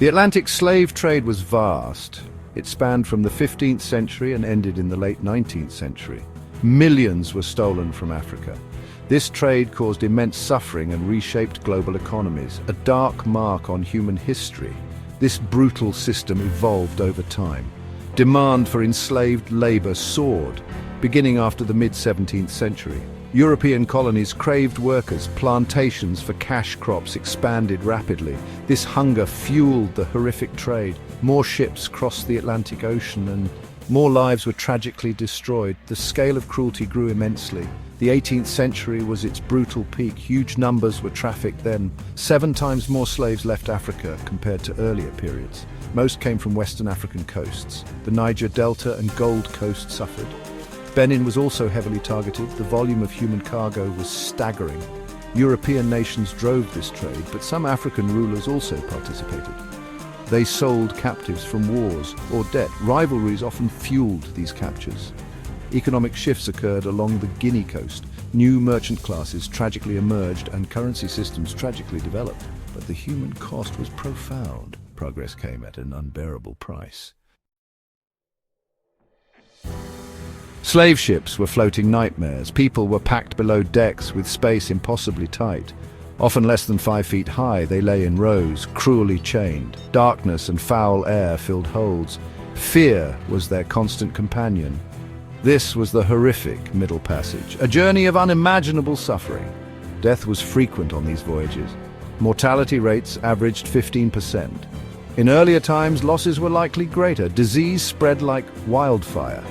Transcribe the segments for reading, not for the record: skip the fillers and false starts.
The Atlantic slave trade was vast. It spanned from the 15th century and ended in the late 19th century. Millions were stolen from Africa. This trade caused immense suffering and reshaped global economies, a dark mark on human history. This brutal system evolved over time. Demand for enslaved labor soared, beginning after the mid-17th century. European colonies craved workers, plantations for cash crops expanded rapidly. This hunger fueled the horrific trade. More ships crossed the Atlantic Ocean and more lives were tragically destroyed. The scale of cruelty grew immensely. The 18th century was its brutal peak. Huge numbers were trafficked then. 7 times more slaves left Africa compared to earlier periods. Most came from Western African coasts. The Niger Delta and Gold Coast suffered. Benin was also heavily targeted. The volume of human cargo was staggering. European nations drove this trade, but some African rulers also participated. They sold captives from wars or debt. Rivalries often fueled these captures. Economic shifts occurred along the Guinea coast. New merchant classes tragically emerged and currency systems tragically developed. But the human cost was profound. Progress came at an unbearable price. Slave ships were floating nightmares. People were packed below decks with space impossibly tight. Often less than 5 feet high, they lay in rows, cruelly chained. Darkness and foul air filled holds. Fear was their constant companion. This was the horrific Middle Passage, a journey of unimaginable suffering. Death was frequent on these voyages. Mortality rates averaged 15%. In earlier times, losses were likely greater. Disease spread like wildfire.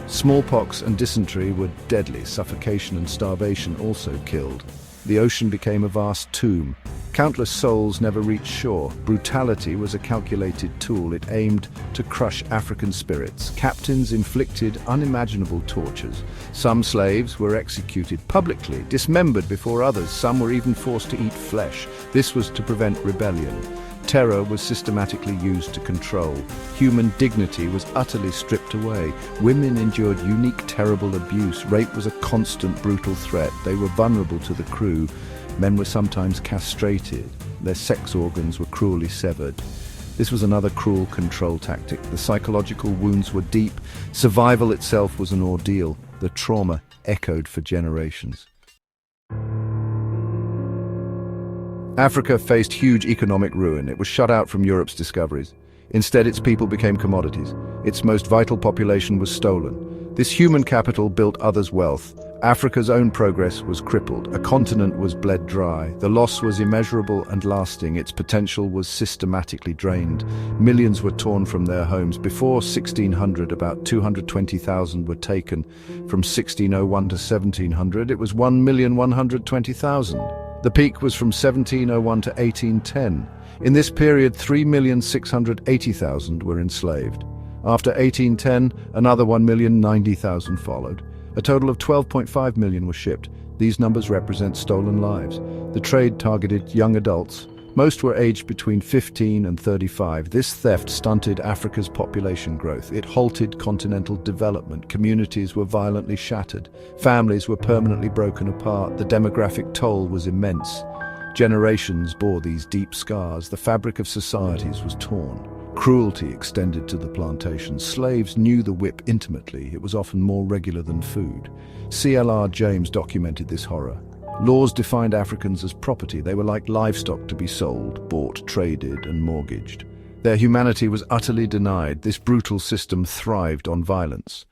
Smallpox and dysentery were deadly. Suffocation and starvation also killed. The ocean became a vast tomb. Countless souls never reached shore. Brutality was a calculated tool. It aimed to crush African spirits. Captains inflicted unimaginable tortures. Some slaves were executed publicly, dismembered before others. Some were even forced to eat flesh. This was to prevent rebellion. Terror was systematically used to control. Human dignity was utterly stripped away. Women endured unique, terrible abuse. Rape was a constant, brutal threat. They were vulnerable to the crew. Men were sometimes castrated. Their sex organs were cruelly severed. This was another cruel control tactic. The psychological wounds were deep. Survival itself was an ordeal. The trauma echoed for generations. Africa faced huge economic ruin. It was shut out from Europe's discoveries. Instead, its people became commodities. Its most vital population was stolen. This human capital built others' wealth. Africa's own progress was crippled. A continent was bled dry. The loss was immeasurable and lasting. Its potential was systematically drained. Millions were torn from their homes. Before 1600, about 220,000 were taken. From 1601 to 1700, it was 1,120,000. The peak was from 1701 to 1810. In this period, 3,680,000 were enslaved. After 1810, another 1,090,000 followed. A total of 12.5 million were shipped. These numbers represent stolen lives. The trade targeted young adults. Most were aged between 15 and 35. This theft stunted Africa's population growth. It halted continental development. Communities were violently shattered. Families were permanently broken apart. The demographic toll was immense. Generations bore these deep scars. The fabric of societies was torn. Cruelty extended to the plantations. Slaves knew the whip intimately. It was often more regular than food. C.L.R. James documented this horror. Laws defined Africans as property. They were like livestock to be sold, bought, traded, and mortgaged. Their humanity was utterly denied. This brutal system thrived on violence.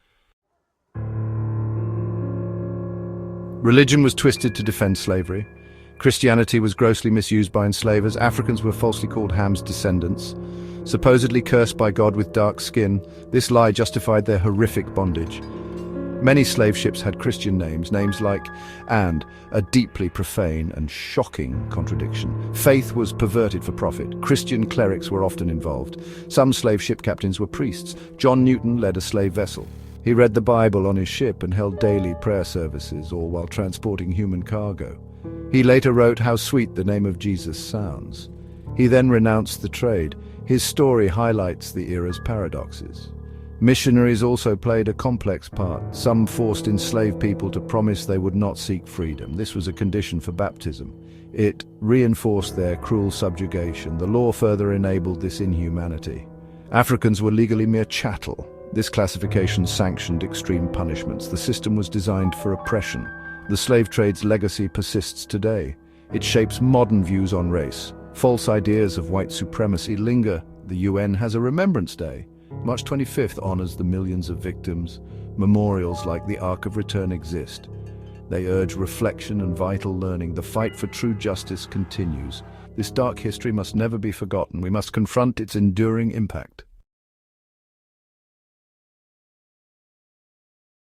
Religion was twisted to defend slavery. Christianity was grossly misused by enslavers. Africans were falsely called Ham's descendants. Supposedly cursed by God with dark skin, this lie justified their horrific bondage. Many slave ships had Christian names like and, a deeply profane and shocking contradiction. Faith was perverted for profit. Christian clerics were often involved. Some slave ship captains were priests. John Newton led a slave vessel. He read the Bible on his ship and held daily prayer services, all while transporting human cargo. He later wrote how sweet the name of Jesus sounds. He then renounced the trade. His story highlights the era's paradoxes. Missionaries also played a complex part. Some forced enslaved people to promise they would not seek freedom. This was a condition for baptism. It reinforced their cruel subjugation. The law further enabled this inhumanity. Africans were legally mere chattel. This classification sanctioned extreme punishments. The system was designed for oppression. The slave trade's legacy persists today. It shapes modern views on race. False ideas of white supremacy linger. The UN has a Remembrance Day. March 25th honors the millions of victims. Memorials like the Ark of Return exist. They urge reflection and vital learning. The fight for true justice continues. This dark history must never be forgotten. We must confront its enduring impact.